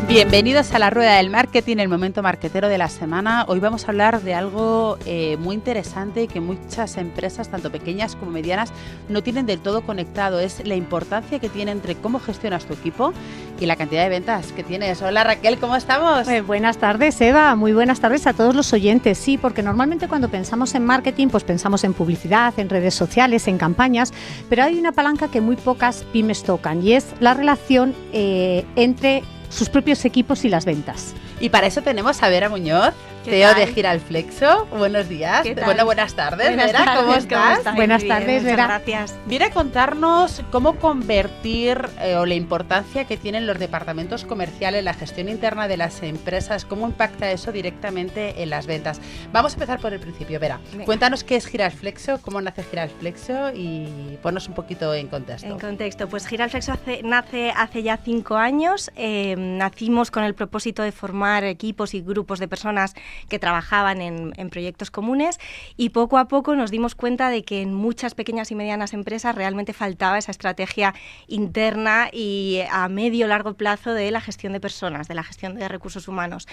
Bienvenidos a la Rueda del Marketing, el momento marketero de la semana. Hoy vamos a hablar de algo muy interesante y que muchas empresas, tanto pequeñas como medianas, no tienen del todo conectado. Es la importancia que tiene entre cómo gestionas tu equipo y la cantidad de ventas que tienes. Hola Raquel, ¿cómo estamos? Buenas tardes, Eva. Muy buenas tardes a todos los oyentes. Sí, porque normalmente cuando pensamos en marketing, pues pensamos en publicidad, en redes sociales, en campañas, pero hay una palanca que muy pocas pymes tocan y es la relación entre sus propios equipos y las ventas. Y para eso tenemos a Vera Muñoz, CEO de Giralflexo. Buenos días. Bueno, buenas tardes, Vera. ¿Cómo estás? Buenas tardes, Vera. Gracias. Viene a contarnos cómo convertir o la importancia que tienen los departamentos comerciales, la gestión interna de las empresas, cómo impacta eso directamente en las ventas. Vamos a empezar por el principio, Vera. Venga. Cuéntanos qué es Giralflexo, cómo nace Giralflexo y ponnos un poquito en contexto. En contexto, pues Giralflexo nace hace ya 5 años. Nacimos con el propósito de formar equipos y grupos de personas que trabajaban en proyectos comunes y poco a poco nos dimos cuenta de que en muchas pequeñas y medianas empresas realmente faltaba esa estrategia interna y a medio largo plazo de la gestión de personas, de la gestión de recursos humanos.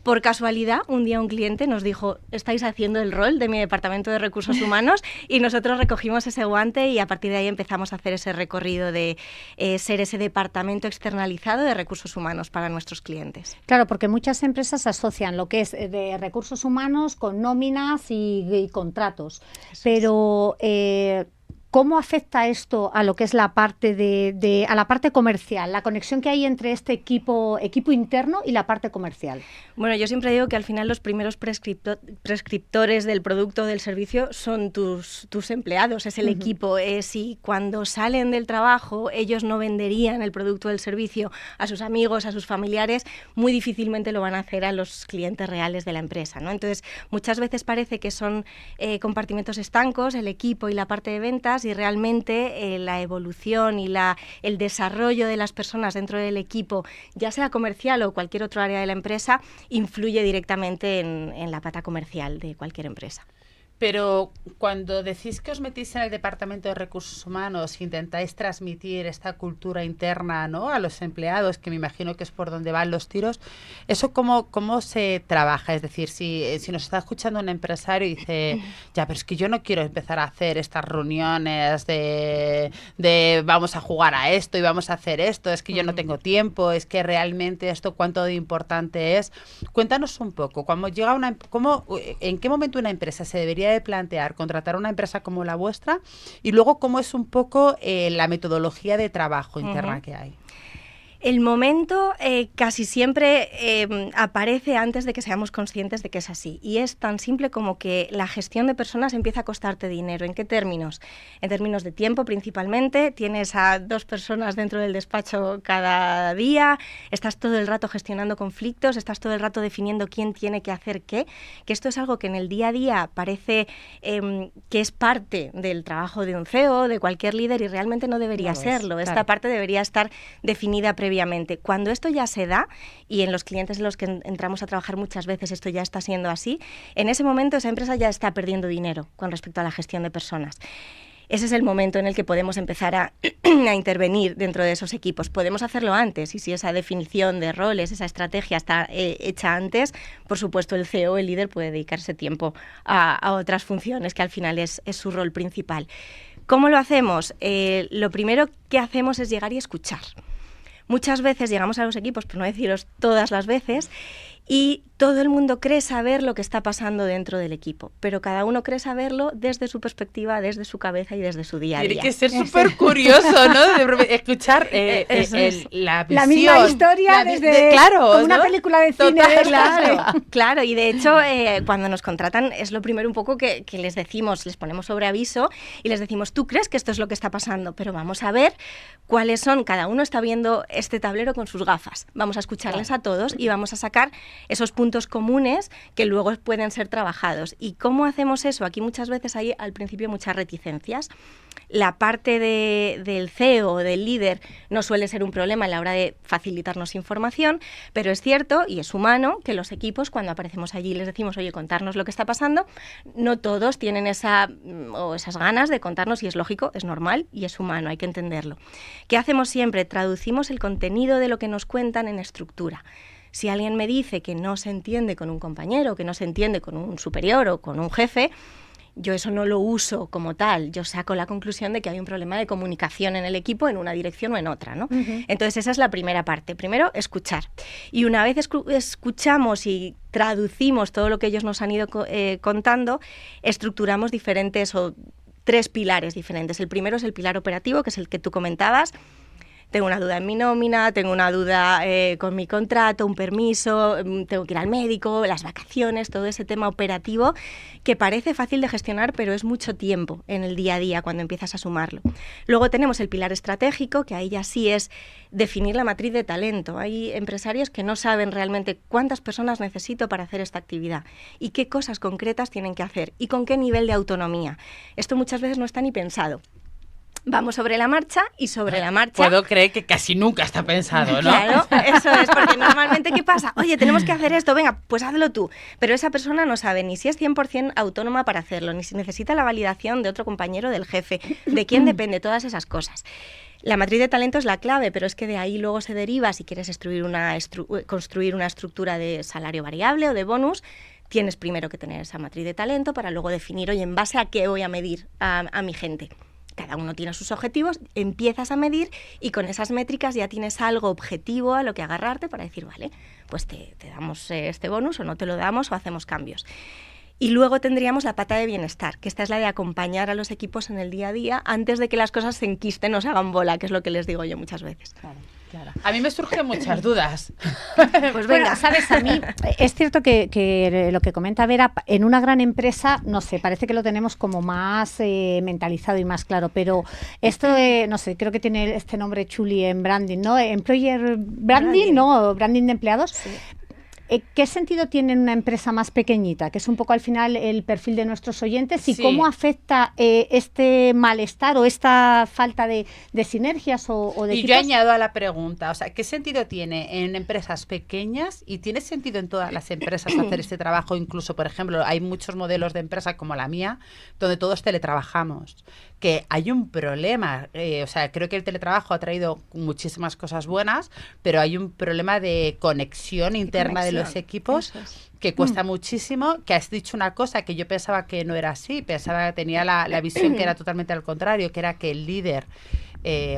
Por casualidad, un día un cliente nos dijo, estáis haciendo el rol de mi departamento de recursos humanos, y nosotros recogimos ese guante y a partir de ahí empezamos a hacer ese recorrido de ser ese departamento externalizado de recursos humanos para nuestros clientes. Claro, porque muchas empresas asocian lo que es de recursos humanos con nóminas y contratos, pero ¿cómo afecta esto a lo que es la parte a la parte comercial, la conexión que hay entre este equipo interno y la parte comercial? Bueno, yo siempre digo que al final los primeros prescriptores del producto o del servicio son tus empleados, es el equipo. Si cuando salen del trabajo ellos no venderían el producto o el servicio a sus amigos, a sus familiares, muy difícilmente lo van a hacer a los clientes reales de la empresa, ¿no? Entonces, muchas veces parece que son compartimentos estancos, el equipo y la parte de ventas, y realmente la evolución y el desarrollo de las personas dentro del equipo, ya sea comercial o cualquier otro área de la empresa, influye directamente en la pata comercial de cualquier empresa. Pero cuando decís que os metís en el departamento de recursos humanos, intentáis transmitir esta cultura interna, ¿no?, a los empleados, que me imagino que es por donde van los tiros, ¿eso cómo se trabaja? Es decir, si nos está escuchando un empresario y dice, ya, pero es que yo no quiero empezar a hacer estas reuniones de vamos a jugar a esto y vamos a hacer esto, es que yo no tengo tiempo, es que realmente esto cuánto de importante es. Cuéntanos un poco, ¿en qué momento una empresa se debería de plantear contratar una empresa como la vuestra y luego cómo es un poco la metodología de trabajo interna que hay? El momento casi siempre aparece antes de que seamos conscientes de que es así. Y es tan simple como que la gestión de personas empieza a costarte dinero. ¿En qué términos? En términos de tiempo principalmente. Tienes a 2 personas dentro del despacho cada día, estás todo el rato gestionando conflictos, estás todo el rato definiendo quién tiene que hacer qué, que esto es algo que en el día a día parece que es parte del trabajo de un CEO, de cualquier líder, y realmente no debería serlo. Claro. Esta parte debería estar definida previamente. Cuando esto ya se da, y en los clientes en los que entramos a trabajar muchas veces esto ya está siendo así, en ese momento esa empresa ya está perdiendo dinero con respecto a la gestión de personas. Ese es el momento en el que podemos empezar a intervenir dentro de esos equipos. Podemos hacerlo antes, y si esa definición de roles, esa estrategia está hecha antes, por supuesto el CEO, el líder, puede dedicarse tiempo a otras funciones que al final es su rol principal. ¿Cómo lo hacemos? Lo primero que hacemos es llegar y escuchar. Muchas veces llegamos a los equipos, por no deciros todas las veces, y todo el mundo cree saber lo que está pasando dentro del equipo, pero cada uno cree saberlo desde su perspectiva, desde su cabeza y desde su día a día. Tiene que ser súper curioso, ¿no? De escuchar la visión. La misma historia claro, como una ¿no? película de cine. Claro, y de hecho cuando nos contratan es lo primero un poco que les decimos, les ponemos sobre aviso y les decimos, tú crees que esto es lo que está pasando, pero vamos a ver cuáles son, cada uno está viendo este tablero con sus gafas, vamos a escucharles a todos y vamos a sacar esos puntos comunes que luego pueden ser trabajados. ¿Y cómo hacemos eso? Aquí muchas veces hay al principio muchas reticencias. La parte del CEO o del líder no suele ser un problema a la hora de facilitarnos información, pero es cierto y es humano que los equipos, cuando aparecemos allí y les decimos, oye, contarnos lo que está pasando, no todos tienen esas ganas de contarnos, y es lógico, es normal y es humano, hay que entenderlo. ¿Qué hacemos siempre? Traducimos el contenido de lo que nos cuentan en estructura. Si alguien me dice que no se entiende con un compañero, que no se entiende con un superior o con un jefe, yo eso no lo uso como tal, yo saco la conclusión de que hay un problema de comunicación en el equipo en una dirección o en otra, ¿no? Entonces esa es la primera parte, primero escuchar. Y una vez escuchamos y traducimos todo lo que ellos nos han ido contando, estructuramos diferentes o 3 pilares diferentes. El primero es el pilar operativo, que es el que tú comentabas. Tengo una duda en mi nómina, tengo una duda con mi contrato, un permiso, tengo que ir al médico, las vacaciones, todo ese tema operativo que parece fácil de gestionar, pero es mucho tiempo en el día a día cuando empiezas a sumarlo. Luego tenemos el pilar estratégico, que ahí ya sí es definir la matriz de talento. Hay empresarios que no saben realmente cuántas personas necesito para hacer esta actividad y qué cosas concretas tienen que hacer y con qué nivel de autonomía. Esto muchas veces no está ni pensado. Vamos sobre la marcha y sobre la marcha... Puedo creer que casi nunca está pensado, ¿no? Claro, eso es, porque normalmente ¿qué pasa? Oye, tenemos que hacer esto, venga, pues hazlo tú. Pero esa persona no sabe ni si es 100% autónoma para hacerlo, ni si necesita la validación de otro compañero, del jefe, de quién depende, todas esas cosas. La matriz de talento es la clave, pero es que de ahí luego se deriva, si quieres construir una estructura de salario variable o de bonus, tienes primero que tener esa matriz de talento para luego definir, oye, ¿en base a qué voy a medir a mi gente? Cada uno tiene sus objetivos, empiezas a medir y con esas métricas ya tienes algo objetivo a lo que agarrarte para decir, vale, pues te damos este bonus o no te lo damos o hacemos cambios. Y luego tendríamos la pata de bienestar, que esta es la de acompañar a los equipos en el día a día antes de que las cosas se enquisten o se hagan bola, que es lo que les digo yo muchas veces. Claro. A mí me surgen muchas dudas. Pues venga, sabes, a mí es cierto que lo que comenta Vera, en una gran empresa, no sé, parece que lo tenemos como más mentalizado y más claro, pero esto, no sé, creo que tiene este nombre chuli en branding, ¿no? Employer branding, ¿no? Branding de empleados. Sí. ¿Qué sentido tiene una empresa más pequeñita? Que es un poco al final el perfil de nuestros oyentes y cómo afecta este malestar o esta falta de sinergias o de equipos. Y yo añado a la pregunta, o sea, ¿qué sentido tiene en empresas pequeñas y tiene sentido en todas las empresas hacer este trabajo? Incluso, por ejemplo, hay muchos modelos de empresa como la mía, donde todos teletrabajamos, que hay un problema, o sea, creo que el teletrabajo ha traído muchísimas cosas buenas, pero hay un problema de conexión interna de los equipos que cuesta muchísimo, que has dicho una cosa que yo pensaba que no era así, pensaba que tenía la visión que era totalmente al contrario, que era que el líder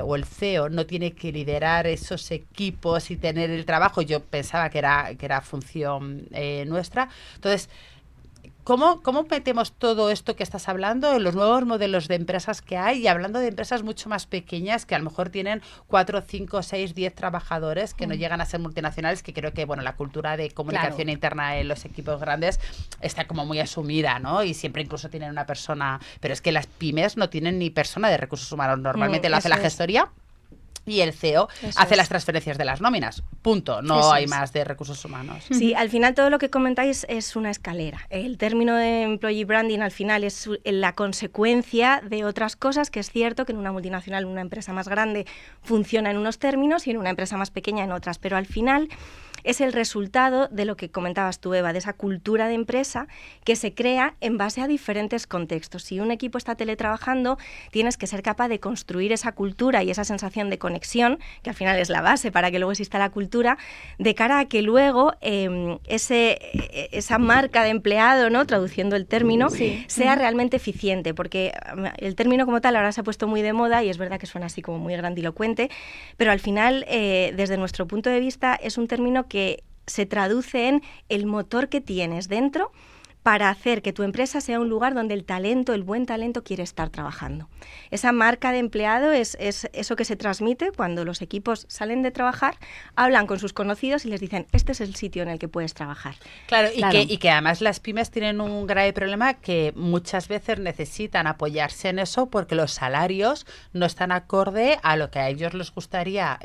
o el CEO no tiene que liderar esos equipos y tener el trabajo. Yo pensaba que era función nuestra. Entonces, ¿Cómo metemos todo esto que estás hablando en los nuevos modelos de empresas que hay? Y hablando de empresas mucho más pequeñas que a lo mejor tienen 4, 5, 6, 10 trabajadores que no llegan a ser multinacionales, que creo que la cultura de comunicación interna en los equipos grandes está como muy asumida, ¿no? Y siempre incluso tienen una persona, pero es que las pymes no tienen ni persona de recursos humanos, normalmente lo hace la gestoría. Y el CEO hace las transferencias de las nóminas. Punto. No hay más de recursos humanos. Sí, al final todo lo que comentáis es una escalera. El término de employee branding al final es la consecuencia de otras cosas, que es cierto que en una multinacional, en una empresa más grande, funciona en unos términos y en una empresa más pequeña en otras. Pero al final es el resultado de lo que comentabas tú, Eva, de esa cultura de empresa que se crea en base a diferentes contextos. Si un equipo está teletrabajando, tienes que ser capaz de construir esa cultura y esa sensación de conexión, que al final es la base para que luego exista la cultura, de cara a que luego esa marca de empleado, ¿no?, traduciendo el término, sea realmente eficiente, porque el término como tal ahora se ha puesto muy de moda y es verdad que suena así como muy grandilocuente, pero al final, desde nuestro punto de vista, es un término que se traduce en el motor que tienes dentro para hacer que tu empresa sea un lugar donde el talento, el buen talento quiere estar trabajando. Esa marca de empleado es eso que se transmite cuando los equipos salen de trabajar, hablan con sus conocidos y les dicen, este es el sitio en el que puedes trabajar. Claro, y que además las pymes tienen un grave problema que muchas veces necesitan apoyarse en eso porque los salarios no están acorde a lo que a ellos les gustaría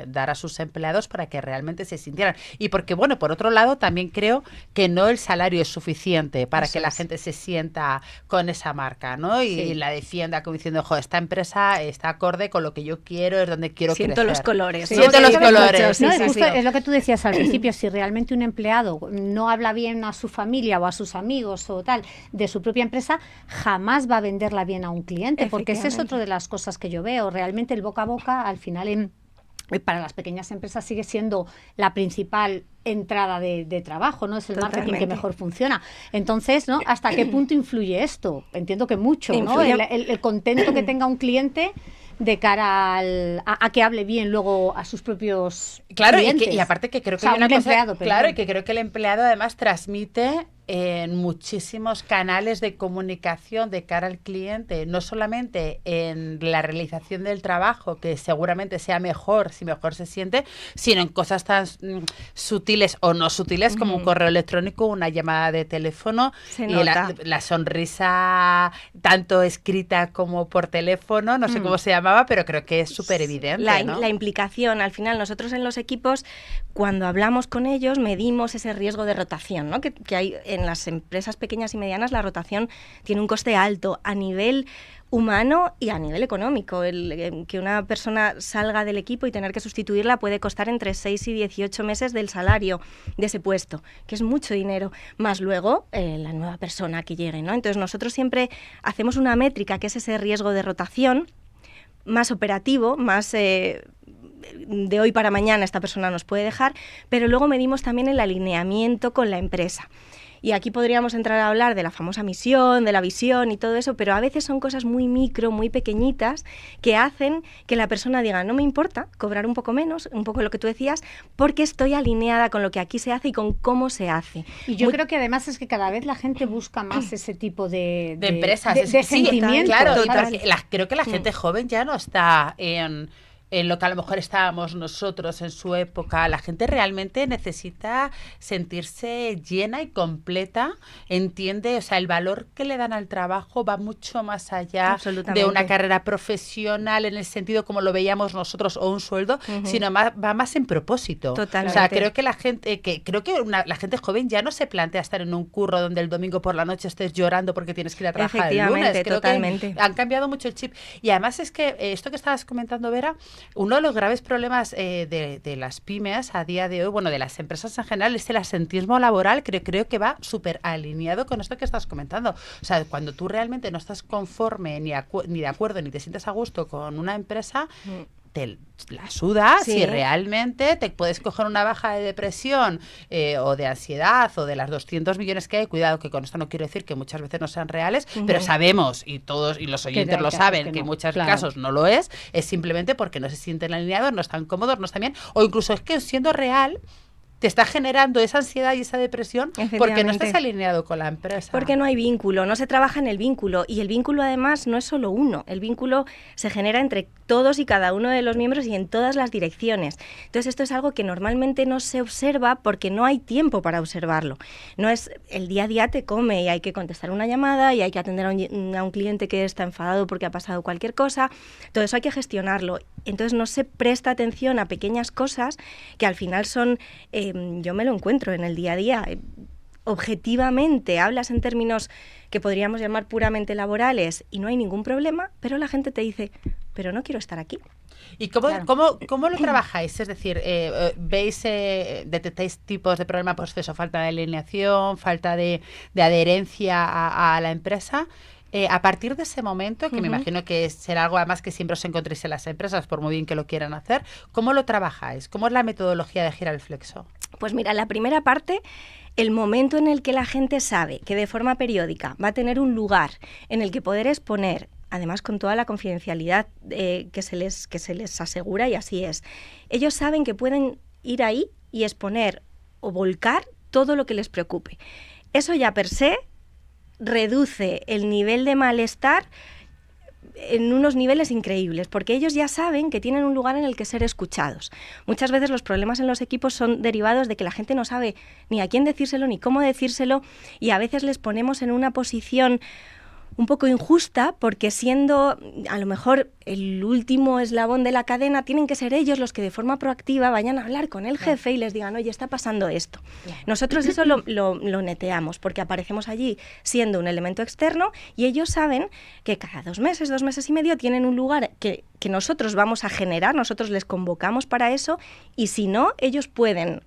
dar a sus empleados para que realmente se sintieran. Y porque, bueno, por otro lado, también creo que no el salario es suficiente para que la gente se sienta con esa marca, ¿no? Y la defienda como diciendo, jo, esta empresa está acorde con lo que yo quiero, es donde quiero crecer. Siento los colores. Sí, siento los colores. No, es lo que tú decías al principio, si realmente un empleado no habla bien a su familia o a sus amigos o tal de su propia empresa, jamás va a venderla bien a un cliente, porque esa es otra de las cosas que yo veo. Realmente el boca a boca, al final, para las pequeñas empresas sigue siendo la principal entrada de trabajo, ¿no? Es el marketing que mejor funciona. Entonces, ¿no? ¿Hasta qué punto influye esto? Entiendo que mucho, ¿no? El contento que tenga un cliente de cara a que hable bien luego a sus propios clientes. Y aparte que creo que hay una cosa, claro, y que creo que el empleado además transmite en muchísimos canales de comunicación de cara al cliente, no solamente en la realización del trabajo, que seguramente sea mejor si mejor se siente, sino en cosas tan sutiles o no sutiles como un correo electrónico, una llamada de teléfono y la sonrisa tanto escrita como por teléfono, no sé cómo se llamaba, pero creo que es súper evidente, ¿no? La implicación, al final nosotros en los equipos, cuando hablamos con ellos, medimos ese riesgo de rotación, ¿no? Que hay en las empresas pequeñas y medianas. La rotación tiene un coste alto a nivel humano y a nivel económico. Que una persona salga del equipo y tener que sustituirla puede costar entre 6 y 18 meses del salario de ese puesto, que es mucho dinero, más luego la nueva persona que llegue, ¿no? Entonces nosotros siempre hacemos una métrica que es ese riesgo de rotación más operativo, más de hoy para mañana esta persona nos puede dejar, pero luego medimos también el alineamiento con la empresa. Y aquí podríamos entrar a hablar de la famosa misión, de la visión y todo eso, pero a veces son cosas muy micro, muy pequeñitas, que hacen que la persona diga, no me importa cobrar un poco menos, un poco lo que tú decías, porque estoy alineada con lo que aquí se hace y con cómo se hace. Y yo creo que además es que cada vez la gente busca más ese tipo de empresas, de sentimiento. Claro, creo que la gente joven ya no está en lo que a lo mejor estábamos nosotros en su época. La gente realmente necesita sentirse llena y completa, entiende, o sea, el valor que le dan al trabajo va mucho más allá de una carrera profesional en el sentido como lo veíamos nosotros o un sueldo, sino va más en propósito. Totalmente. O sea, creo que la gente la gente joven ya no se plantea estar en un curro donde el domingo por la noche estés llorando porque tienes que ir a trabajar el lunes. Creo que han cambiado mucho el chip. Y además es que esto que estabas comentando, Vera, uno de los graves problemas de las pymes a día de hoy, bueno, de las empresas en general, es el asentismo laboral. Creo que va súper alineado con esto que estás comentando. O sea, cuando tú realmente no estás conforme ni de acuerdo ni te sientes a gusto con una empresa, te la sudas si realmente te puedes coger una baja de depresión o de ansiedad o de las 200 millones que hay. Cuidado, que con esto no quiero decir que muchas veces no sean reales, pero sabemos, y todos y los oyentes lo saben, que en muchos casos no lo es simplemente porque no se sienten alineados, no están cómodos, no están bien, o incluso es que siendo real te está generando esa ansiedad y esa depresión porque no estás alineado con la empresa. Porque no hay vínculo, no se trabaja en el vínculo. Y el vínculo, además, no es solo uno. El vínculo se genera entre todos y cada uno de los miembros y en todas las direcciones. Entonces, esto es algo que normalmente no se observa porque no hay tiempo para observarlo. No es el día a día te come y hay que contestar una llamada y hay que atender a un cliente que está enfadado porque ha pasado cualquier cosa. Todo eso hay que gestionarlo. Entonces, no se presta atención a pequeñas cosas que al final son... yo me lo encuentro en el día a día. Objetivamente hablas en términos que podríamos llamar puramente laborales y no hay ningún problema, pero la gente te dice, pero no quiero estar aquí. ¿Y cómo lo trabajáis? Es decir, detectáis tipos de problema, pues eso, falta de alineación, falta de adherencia a la empresa. A partir de ese momento, que me imagino que será algo además que siempre os encontréis en las empresas, por muy bien que lo quieran hacer, ¿cómo lo trabajáis? ¿Cómo es la metodología de Giralflexo? Pues mira, la primera parte, el momento en el que la gente sabe que de forma periódica va a tener un lugar en el que poder exponer, además con toda la confidencialidad que se les asegura, y así es. Ellos saben que pueden ir ahí y exponer o volcar todo lo que les preocupe. eso ya per se reduce el nivel de malestar en unos niveles increíbles, porque ellos ya saben que tienen un lugar en el que ser escuchados. Muchas veces los problemas en los equipos son derivados de que la gente no sabe ni a quién decírselo ni cómo decírselo, y a veces les ponemos en una posición un poco injusta, porque siendo a lo mejor el último eslabón de la cadena, tienen que ser ellos los que de forma proactiva vayan a hablar con el jefe y les digan, oye, está pasando esto. Nosotros eso lo neteamos, porque aparecemos allí siendo un elemento externo, y ellos saben que cada 2 meses, 2 meses y medio tienen un lugar que nosotros vamos a generar, nosotros les convocamos para eso, y si no, ellos pueden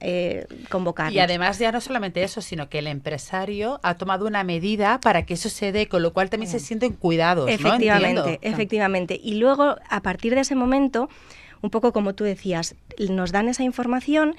convocarnos. Y además ya no solamente eso, sino que el empresario ha tomado una medida para que eso se dé, con lo cual también se sienten cuidados, efectivamente, ¿no? Entiendo. Efectivamente. Y luego, a partir de ese momento, un poco como tú decías, nos dan esa información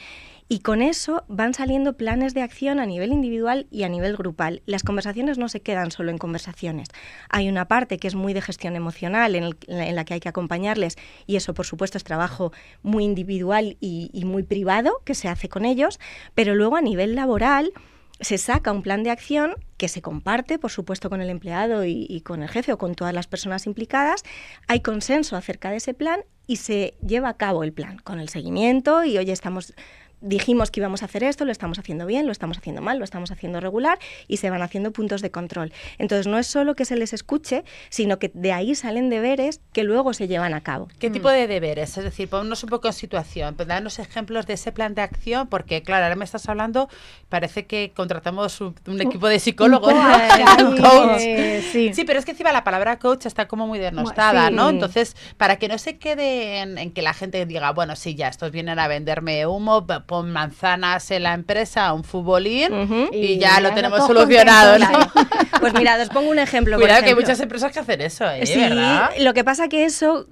y con eso van saliendo planes de acción a nivel individual y a nivel grupal. Las conversaciones no se quedan solo en conversaciones. Hay una parte que es muy de gestión emocional en la que hay que acompañarles, y eso, por supuesto, es trabajo muy individual y muy privado que se hace con ellos, pero luego a nivel laboral se saca un plan de acción que se comparte, por supuesto, con el empleado y con el jefe o con todas las personas implicadas. Hay consenso acerca de ese plan y se lleva a cabo el plan con el seguimiento y, oye, dijimos que íbamos a hacer esto, lo estamos haciendo bien, lo estamos haciendo mal, lo estamos haciendo regular, y se van haciendo puntos de control. Entonces, no es solo que se les escuche, sino que de ahí salen deberes que luego se llevan a cabo. ¿Qué tipo de deberes? Es decir, ponnos un poco en situación, darnos ejemplos de ese plan de acción, porque, claro, ahora me estás hablando, parece que contratamos un equipo de psicólogos, un coach. Sí. Sí, pero es que encima la palabra coach está como muy denostada, Sí. ¿no? Entonces, para que no se quede en que la gente diga, bueno, sí, ya, estos vienen a venderme humo, pon manzanas en la empresa, un futbolín, y ya lo tenemos todos solucionado, ¿no? contentos. Pues mira, os pongo un ejemplo. Cuidado, por que hay ejemplo. muchas empresas que hacen eso, Sí, ¿verdad? lo que pasa que eso,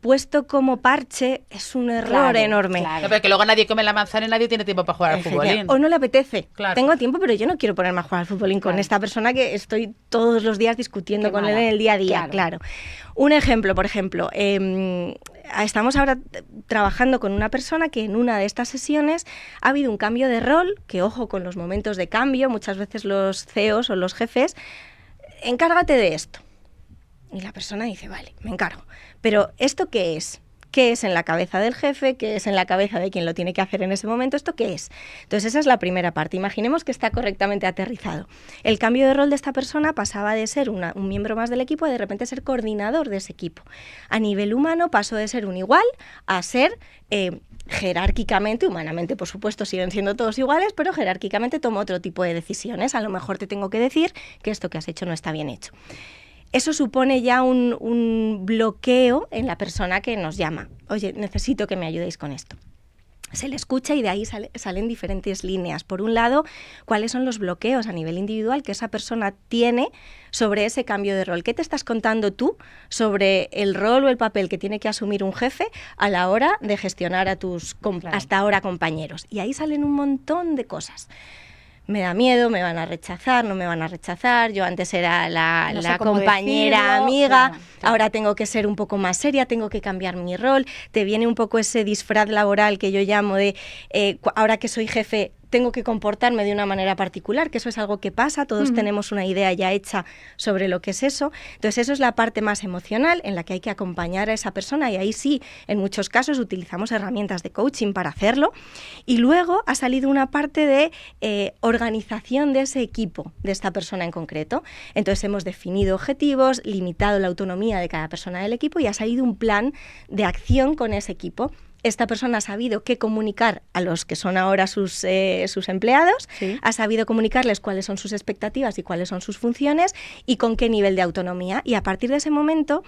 puesto como parche, es un error Claro, enorme. claro. No, pero que luego nadie come la manzana y nadie tiene tiempo para jugar al futbolín. O no le apetece. Claro. Tengo tiempo, pero yo no quiero ponerme a jugar al futbolín con Claro. esta persona que estoy todos los días discutiendo Qué con él mala. en el día a día. Claro. Claro. Un ejemplo, por ejemplo, estamos ahora trabajando con una persona que en una de estas sesiones ha habido un cambio de rol, que ojo con los momentos de cambio, muchas veces los CEOs o los jefes, encárgate de esto. Y la persona dice, vale, me encargo. Pero ¿esto qué es? ¿Qué es en la cabeza del jefe? ¿Qué es en la cabeza de quien lo tiene que hacer en ese momento? ¿Esto qué es? Entonces esa es la primera parte. Imaginemos que está correctamente aterrizado. El cambio de rol de esta persona pasaba de ser un miembro más del equipo a de repente ser coordinador de ese equipo. A nivel humano pasó de ser un igual a ser jerárquicamente, humanamente por supuesto siguen siendo todos iguales, pero jerárquicamente tomó otro tipo de decisiones. A lo mejor te tengo que decir que esto que has hecho no está bien hecho. Eso supone ya un bloqueo en la persona que nos llama. Oye, necesito que me ayudéis con esto. Se le escucha y de ahí salen diferentes líneas. Por un lado, cuáles son los bloqueos a nivel individual que esa persona tiene sobre ese cambio de rol. ¿Qué te estás contando tú sobre el rol o el papel que tiene que asumir un jefe a la hora de gestionar a tus hasta ahora compañeros? Y ahí salen un montón de cosas. Me da miedo, me van a rechazar, no me van a rechazar, yo antes era la compañera, decirlo, amiga, claro. ahora tengo que ser un poco más seria, tengo que cambiar mi rol, te viene un poco ese disfraz laboral que yo llamo de, ahora que soy jefe, tengo que comportarme de una manera particular, que eso es algo que pasa, todos tenemos una idea ya hecha sobre lo que es eso. Entonces eso es la parte más emocional en la que hay que acompañar a esa persona, y ahí sí, en muchos casos utilizamos herramientas de coaching para hacerlo. Y luego ha salido una parte de organización de ese equipo, de esta persona en concreto. Entonces hemos definido objetivos, limitado la autonomía de cada persona del equipo y ha salido un plan de acción con ese equipo. Esta persona ha sabido qué comunicar a los que son ahora sus empleados, Sí. ha sabido comunicarles cuáles son sus expectativas y cuáles son sus funciones y con qué nivel de autonomía. Y a partir de ese momento,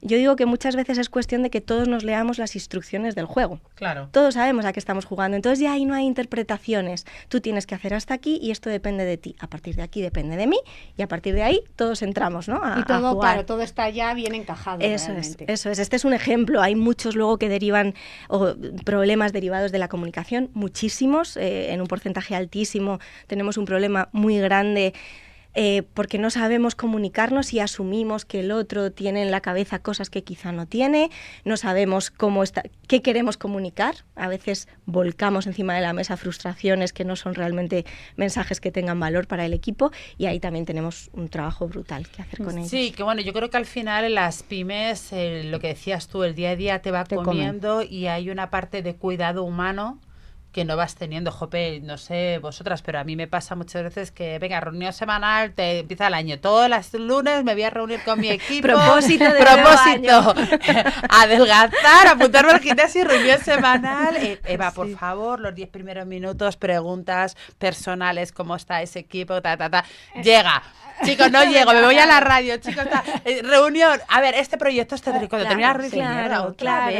yo digo que muchas veces es cuestión de que todos nos leamos las instrucciones del juego. Claro. Todos sabemos a qué estamos jugando, entonces ya ahí no hay interpretaciones. Tú tienes que hacer hasta aquí y esto depende de ti. A partir de aquí depende de mí y a partir de ahí todos entramos, ¿no? Y todo, a jugar. claro, todo está ya bien encajado. Eso realmente. es. Este es un ejemplo. Hay muchos luego que derivan, o problemas derivados de la comunicación, muchísimos, en un porcentaje altísimo. Tenemos un problema muy grande porque no sabemos comunicarnos y asumimos que el otro tiene en la cabeza cosas que quizá no tiene, no sabemos qué queremos comunicar, a veces volcamos encima de la mesa frustraciones que no son realmente mensajes que tengan valor para el equipo, y ahí también tenemos un trabajo brutal que hacer con ellos. Sí, que bueno, yo creo que al final en las pymes, lo que decías tú, el día a día te va comiendo y hay una parte de cuidado humano que no vas teniendo, jope, no sé vosotras, pero a mí me pasa muchas veces que, venga, reunión semanal, te empieza el año, todos los lunes me voy a reunir con mi equipo. Propósito, adelgazar, apuntarme al gimnasio, reunión semanal. Eva, por favor, los 10 primeros minutos, preguntas personales, ¿cómo está ese equipo? Llega. Chicos, no llego, me voy a la radio, chicos, reunión. A ver, este proyecto es tétrico, cuando termina la reunión, claro.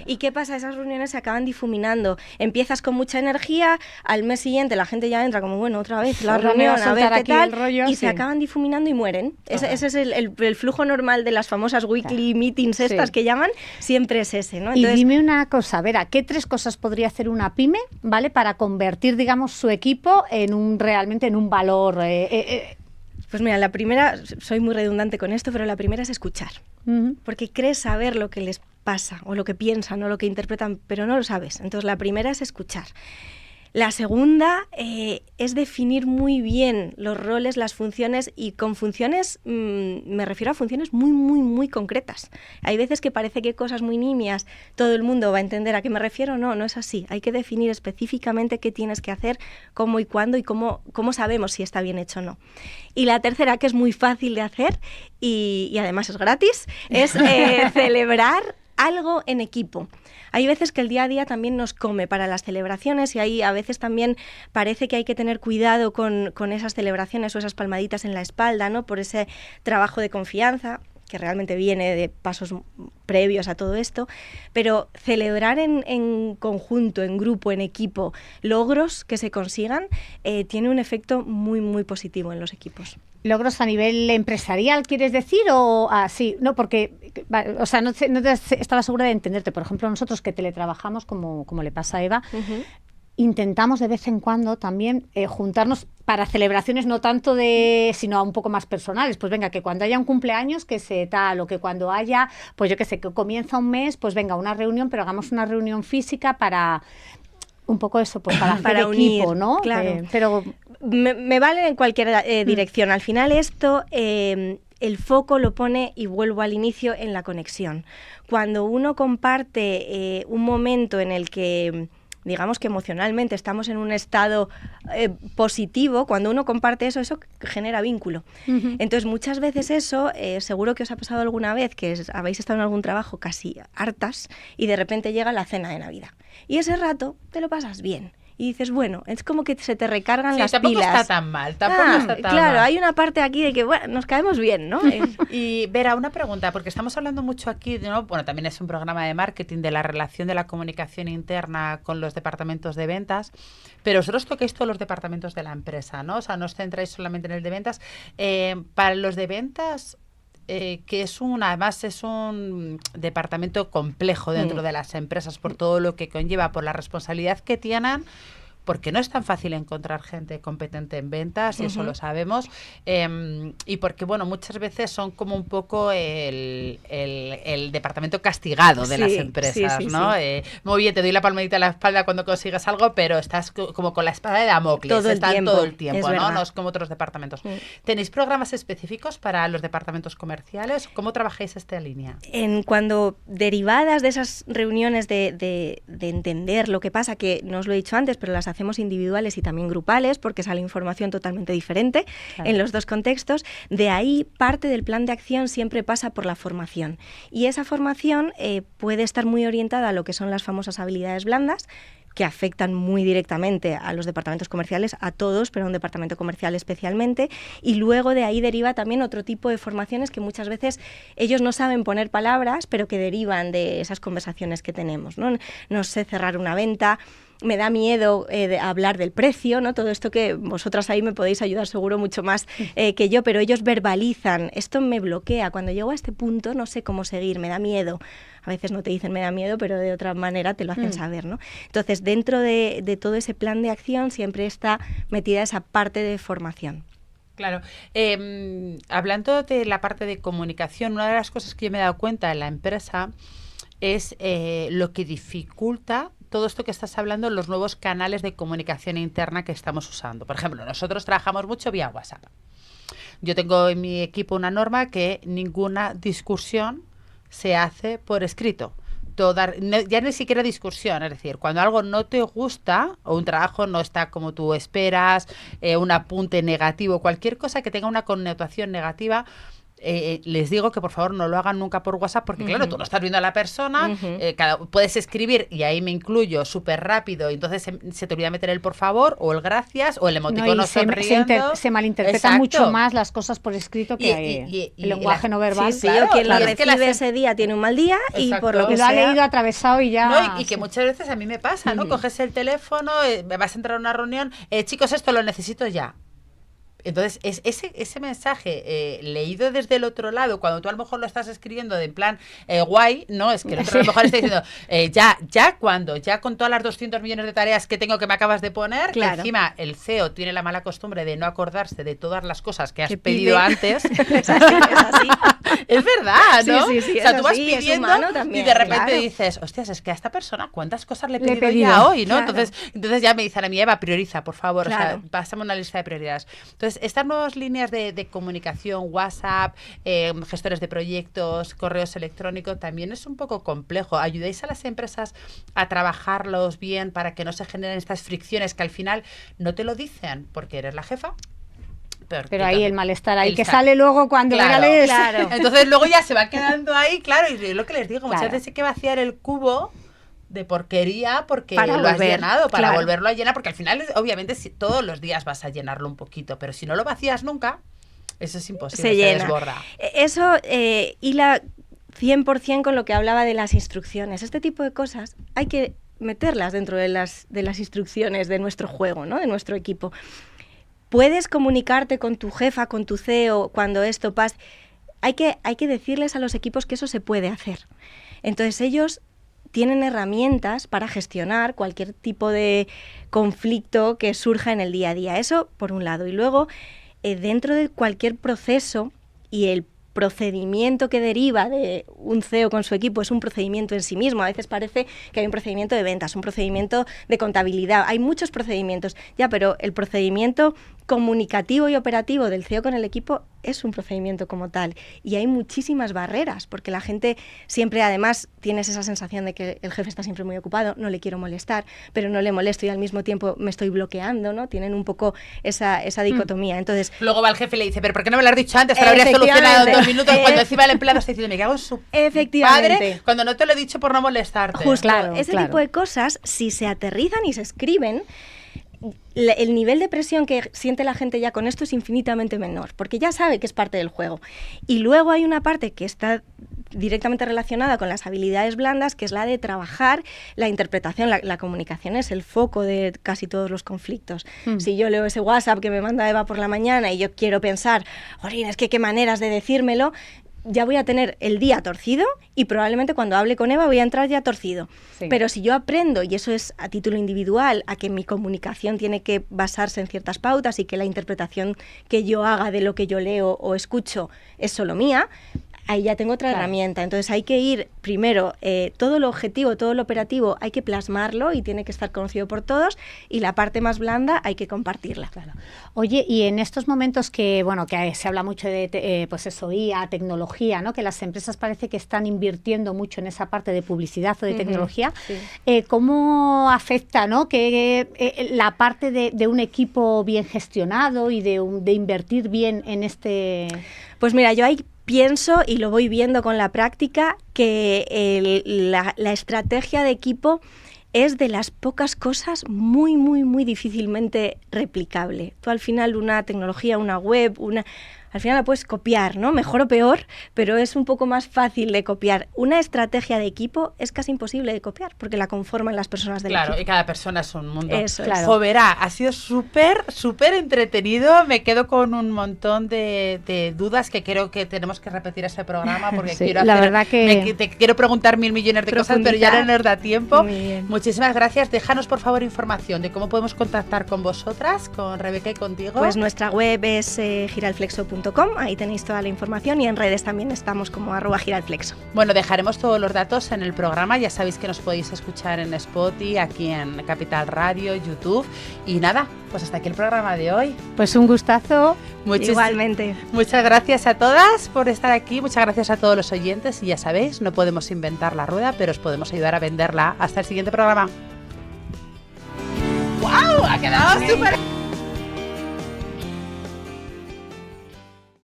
¿Y qué pasa? Esas reuniones se acaban difuminando. Empiezas con mucha energía, al mes siguiente la gente ya entra como, bueno, otra vez la reunión, a ver qué tal, y se acaban difuminando y mueren. Ese es el flujo normal de las famosas weekly meetings estas que llaman, siempre es ese, ¿no? Entonces, y dime una cosa, Vera, ¿qué 3 cosas podría hacer una pyme, ¿vale? Para convertir, digamos, su equipo realmente en un valor... Pues mira, la primera, soy muy redundante con esto, pero la primera es escuchar. Porque crees saber lo que les pasa, o lo que piensan, o lo que interpretan, pero no lo sabes. Entonces, la primera es escuchar. La segunda es definir muy bien los roles, las funciones, y con funciones me refiero a funciones muy, muy, muy concretas. Hay veces que parece que cosas muy nimias todo el mundo va a entender a qué me refiero. No, no es así. Hay que definir específicamente qué tienes que hacer, cómo y cuándo, y cómo sabemos si está bien hecho o no. Y la tercera, que es muy fácil de hacer y además es gratis, es celebrar algo en equipo. Hay veces que el día a día también nos come para las celebraciones, y ahí a veces también parece que hay que tener cuidado con esas celebraciones o esas palmaditas en la espalda, ¿no? Por ese trabajo de confianza que realmente viene de pasos previos a todo esto, pero celebrar en conjunto, en grupo, en equipo, logros que se consigan, tiene un efecto muy, muy positivo en los equipos. ¿Logros a nivel empresarial, quieres decir? O sí, no, porque, o sea, no estaba segura de entenderte. Por ejemplo, nosotros que teletrabajamos, como le pasa a Eva, intentamos de vez en cuando también juntarnos para celebraciones no tanto sino un poco más personales. Pues venga, que cuando haya un cumpleaños que se tal, o que cuando haya, pues yo qué sé, que comienza un mes, pues venga, una reunión, pero hagamos una reunión física para... Un poco eso, pues para hacer unir, equipo, ¿no? Claro. Pero me vale en cualquier dirección. Al final esto, el foco lo pone, y vuelvo al inicio, en la conexión. Cuando uno comparte un momento en el que, digamos que emocionalmente estamos en un estado positivo, cuando uno comparte eso genera vínculo. Entonces, muchas veces eso, seguro que os ha pasado alguna vez que habéis estado en algún trabajo casi hartas y de repente llega la cena de Navidad. Y ese rato te lo pasas bien. Y dices, bueno, es como que se te recargan las tampoco pilas. Está tan mal, tampoco está tan claro, mal. Hay una parte aquí de que, bueno, nos caemos bien, ¿no? Y Vera, una pregunta, porque estamos hablando mucho aquí, ¿no? Bueno, también es un programa de marketing, de la relación de la comunicación interna con los departamentos de ventas, pero vosotros toquéis todos los departamentos de la empresa, ¿no? O sea, no os centráis solamente en el de ventas. Para los de ventas... que además es un departamento complejo dentro de las empresas por todo lo que conlleva, por la responsabilidad que tienen, porque no es tan fácil encontrar gente competente en ventas, y eso lo sabemos, y porque, bueno, muchas veces son como un poco el departamento castigado de las empresas, ¿no? Muy bien, te doy la palmadita en la espalda cuando consigas algo, pero estás como con la espada de Damocles, todo el tiempo, ¿no? No es como otros departamentos. ¿Tenéis programas específicos para los departamentos comerciales? ¿Cómo trabajáis esta línea? Cuando derivadas de esas reuniones de entender lo que pasa, que no os lo he dicho antes, pero las hacemos individuales y también grupales, porque sale información totalmente diferente en los dos contextos. De ahí, parte del plan de acción siempre pasa por la formación. Y esa formación puede estar muy orientada a lo que son las famosas habilidades blandas, que afectan muy directamente a los departamentos comerciales, a todos, pero a un departamento comercial especialmente, y luego de ahí deriva también otro tipo de formaciones que muchas veces ellos no saben poner palabras, pero que derivan de esas conversaciones que tenemos, ¿no? No sé cerrar una venta, me da miedo de hablar del precio, ¿no? Todo esto que vosotras ahí me podéis ayudar seguro mucho más que yo, pero ellos verbalizan, esto me bloquea, cuando llego a este punto no sé cómo seguir, me da miedo. A veces no te dicen me da miedo, pero de otra manera te lo hacen saber, ¿no? Entonces, dentro de todo ese plan de acción siempre está metida esa parte de formación. Claro. Hablando de la parte de comunicación, una de las cosas que yo me he dado cuenta en la empresa es lo que dificulta todo esto que estás hablando, los nuevos canales de comunicación interna que estamos usando. Por ejemplo, nosotros trabajamos mucho vía WhatsApp. Yo tengo en mi equipo una norma que ninguna discusión se hace por escrito. Ya ni siquiera discusión, es decir, cuando algo no te gusta o un trabajo no está como tú esperas, un apunte negativo, cualquier cosa que tenga una connotación negativa, les digo que por favor no lo hagan nunca por WhatsApp porque claro, tú no estás viendo a la persona, puedes escribir y ahí me incluyo súper rápido y entonces se te olvida meter el por favor o el gracias o el emoticono sonriendo. Se malinterpretan mucho más las cosas por escrito que el lenguaje no verbal. Sí, claro, o quien lo recibe ese día tiene un mal día y por lo que lo ha leído atravesado y ya... No, y que muchas veces a mí me pasa, ¿no? Coges el teléfono, vas a entrar a una reunión, chicos, esto lo necesito ya. Entonces, ese mensaje leído desde el otro lado, cuando tú a lo mejor lo estás escribiendo de en plan guay, no, es que el otro a lo mejor está diciendo, ya con todas las 200 millones de tareas que tengo que me acabas de poner, que encima el CEO tiene la mala costumbre de no acordarse de todas las cosas que has pedido antes. Es así. Es verdad, ¿no? Sí, o sea, tú vas pidiendo y de repente dices, hostias, es que a esta persona cuántas cosas le he pedido ya hoy, ¿no? Claro. Entonces ya me dicen a mí, Eva, prioriza, por favor, o sea, pásame una lista de prioridades. Entonces, estas nuevas líneas de comunicación, WhatsApp, gestores de proyectos, correos electrónicos, también es un poco complejo. ¿Ayudáis a las empresas a trabajarlos bien para que no se generen estas fricciones que al final no te lo dicen porque eres la jefa? Pero ahí el malestar ahí que sale luego cuando regales. Claro. Entonces luego ya se va quedando ahí, claro, y es lo que les digo, muchas veces hay que vaciar el cubo de porquería porque lo has llenado, para volverlo a llenar, porque al final, obviamente, todos los días vas a llenarlo un poquito, pero si no lo vacías nunca, eso es imposible, se desborda. Eso hila 100% con lo que hablaba de las instrucciones. Este tipo de cosas hay que meterlas dentro de las instrucciones de nuestro juego, ¿no? De nuestro equipo. Puedes comunicarte con tu jefa, con tu CEO, cuando esto pasa. Hay que decirles a los equipos que eso se puede hacer. Entonces ellos tienen herramientas para gestionar cualquier tipo de conflicto que surja en el día a día. Eso por un lado. Y luego, dentro de cualquier proceso y el procedimiento que deriva de un CEO con su equipo es un procedimiento en sí mismo. A veces parece que hay un procedimiento de ventas, un procedimiento de contabilidad. Hay muchos procedimientos, pero el procedimiento comunicativo y operativo del CEO con el equipo es un procedimiento como tal. Y hay muchísimas barreras, porque la gente siempre, además, tienes esa sensación de que el jefe está siempre muy ocupado, no le quiero molestar, pero no le molesto y al mismo tiempo me estoy bloqueando, ¿no? Tienen un poco esa dicotomía. Entonces, luego va el jefe y le dice, pero ¿por qué no me lo has dicho antes? Te lo habría solucionado en 2 minutos, cuando encima el empleado está diciendo, me cago en su padre, cuando no te lo he dicho por no molestarte. Justo, ese tipo de cosas, si se aterrizan y se escriben, el nivel de presión que siente la gente ya con esto es infinitamente menor, porque ya sabe que es parte del juego. Y luego hay una parte que está directamente relacionada con las habilidades blandas, que es la de trabajar la interpretación. La comunicación es el foco de casi todos los conflictos. Si yo leo ese WhatsApp que me manda Eva por la mañana y yo quiero pensar, Orin, es que qué maneras de decírmelo, ya voy a tener el día torcido y probablemente cuando hable con Eva voy a entrar ya torcido. Sí. Pero si yo aprendo, y eso es a título individual, a que mi comunicación tiene que basarse en ciertas pautas y que la interpretación que yo haga de lo que yo leo o escucho es solo mía, ahí ya tengo otra herramienta. Entonces hay que ir primero, todo lo objetivo, todo lo operativo hay que plasmarlo y tiene que estar conocido por todos, y la parte más blanda hay que compartirla. Claro. Oye, y en estos momentos que se habla mucho de IA, tecnología, ¿no? Que las empresas parece que están invirtiendo mucho en esa parte de publicidad o de tecnología, ¿cómo afecta, ¿no? que la parte de un equipo bien gestionado y de invertir bien en este...? Pues mira, yo pienso, y lo voy viendo con la práctica, que la estrategia de equipo es de las pocas cosas muy, muy, muy difícilmente replicable. Tú al final una tecnología, una web, al final la puedes copiar, ¿no? Mejor o peor, pero es un poco más fácil de copiar. Una estrategia de equipo es casi imposible de copiar, porque la conforman las personas del equipo. Claro, y cada persona es un mundo. Eso es. Claro. Jo, verá, ha sido súper entretenido. Me quedo con un montón de dudas que creo que tenemos que repetir ese programa porque Sí, quiero la hacer, verdad que te quiero preguntar 1000 millones de cosas, pero ya no nos da tiempo. Muy bien. Muchísimas gracias. Déjanos, por favor, información de cómo podemos contactar con vosotras, con Rebeca y contigo. Pues nuestra web es giralflexo.com, ahí tenéis toda la información y en redes también estamos como @giralflexo. Bueno, dejaremos todos los datos en el programa. Ya sabéis que nos podéis escuchar en Spotify, aquí en Capital Radio, YouTube. Y nada, pues hasta aquí el programa de hoy. pues un gustazo. Igualmente. Muchas gracias a todas por estar aquí. Muchas gracias a todos los oyentes. Y ya sabéis, no podemos inventar la rueda, pero os podemos ayudar a venderla. Hasta el siguiente programa. ¡Wow! Ha quedado súper